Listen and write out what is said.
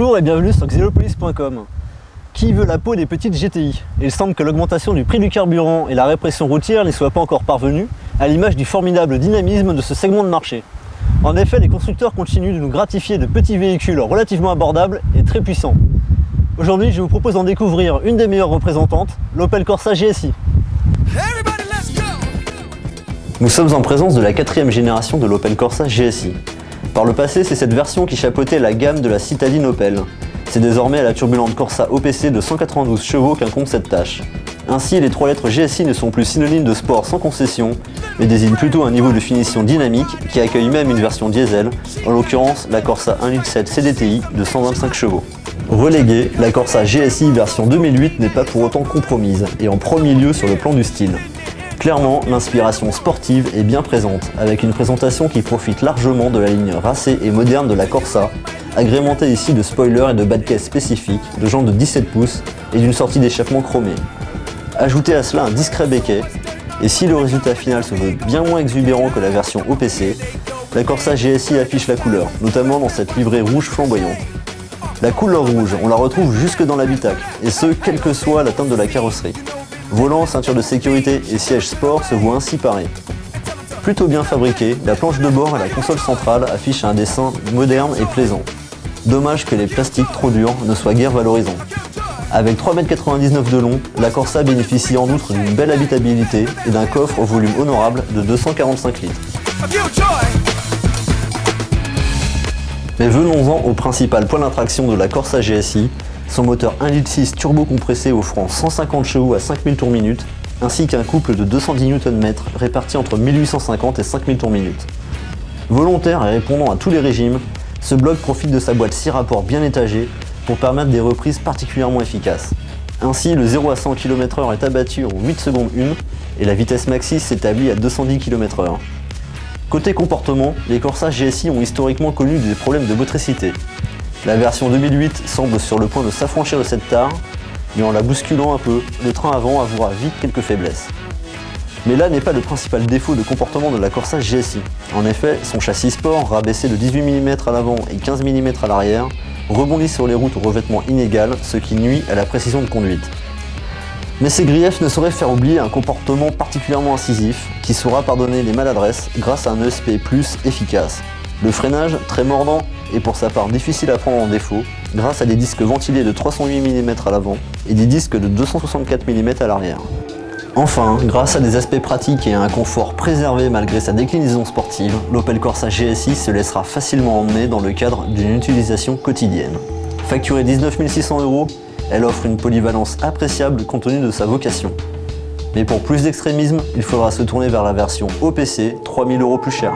Bonjour et bienvenue sur Xelopolis.com. Qui veut la peau des petites GTI? Il semble que l'augmentation du prix du carburant et la répression routière n'y soient pas encore parvenus, à l'image du formidable dynamisme de ce segment de marché. En effet, les constructeurs continuent de nous gratifier de petits véhicules relativement abordables et très puissants. Aujourd'hui, je vous propose d'en découvrir une des meilleures représentantes, l'Opel Corsa GSI. Nous sommes en présence de la 4e génération de l'Opel Corsa GSI. Par le passé, c'est cette version qui chapeautait la gamme de la citadine Opel. C'est désormais à la turbulente Corsa OPC de 192 chevaux qu'incombe cette tâche. Ainsi, les 3 lettres GSI ne sont plus synonymes de sport sans concession, mais désignent plutôt un niveau de finition dynamique qui accueille même une version diesel, en l'occurrence la Corsa 1.7 litre CDTI de 125 chevaux. Reléguée, la Corsa GSI version 2008 n'est pas pour autant compromise, et en premier lieu sur le plan du style. Clairement, l'inspiration sportive est bien présente, avec une présentation qui profite largement de la ligne racée et moderne de la Corsa, agrémentée ici de spoilers et de bas de caisse spécifiques, de jantes de 17 pouces et d'une sortie d'échappement chromée. Ajoutez à cela un discret béquet, et si le résultat final se veut bien moins exubérant que la version OPC, la Corsa GSI affiche la couleur, notamment dans cette livrée rouge flamboyante. La couleur rouge, on la retrouve jusque dans l'habitacle, et ce, quelle que soit la teinte de la carrosserie. Volant, ceinture de sécurité et siège sport se voient ainsi parés. Plutôt bien fabriquée, la planche de bord et la console centrale affichent un dessin moderne et plaisant. Dommage que les plastiques trop durs ne soient guère valorisants. Avec 3,99 m de long, la Corsa bénéficie en outre d'une belle habitabilité et d'un coffre au volume honorable de 245 litres. Mais venons-en au principal point d'attraction de la Corsa GSI, son moteur 1.6 litre turbo compressé offrant 150 chevaux à 5000 tours minute, ainsi qu'un couple de 210 Nm répartis entre 1850 et 5000 tours minute. Volontaire et répondant à tous les régimes, ce bloc profite de sa boîte 6 rapports bien étagée pour permettre des reprises particulièrement efficaces. Ainsi, le 0 à 100 km/h est abattu en 8 secondes 1 et la vitesse maxi s'établit à 210 km/h. Côté comportement, les Corsa GSI ont historiquement connu des problèmes de motricité. La version 2008 semble sur le point de s'affranchir de cette tare, mais en la bousculant un peu, le train avant avouera vite quelques faiblesses. Mais là n'est pas le principal défaut de comportement de la Corsa GSI. En effet, son châssis sport, rabaissé de 18 mm à l'avant et 15 mm à l'arrière, rebondit sur les routes au revêtement inégal, ce qui nuit à la précision de conduite. Mais ces griefs ne sauraient faire oublier un comportement particulièrement incisif, qui saura pardonner les maladresses grâce à un ESP+ efficace. Le freinage, très mordant et pour sa part difficile à prendre en défaut, grâce à des disques ventilés de 308 mm à l'avant et des disques de 264 mm à l'arrière. Enfin, grâce à des aspects pratiques et à un confort préservé malgré sa déclinaison sportive, l'Opel Corsa GSI se laissera facilement emmener dans le cadre d'une utilisation quotidienne. Facturée 19 600 €, elle offre une polyvalence appréciable compte tenu de sa vocation. Mais pour plus d'extrémisme, il faudra se tourner vers la version OPC, 3000 € plus chère.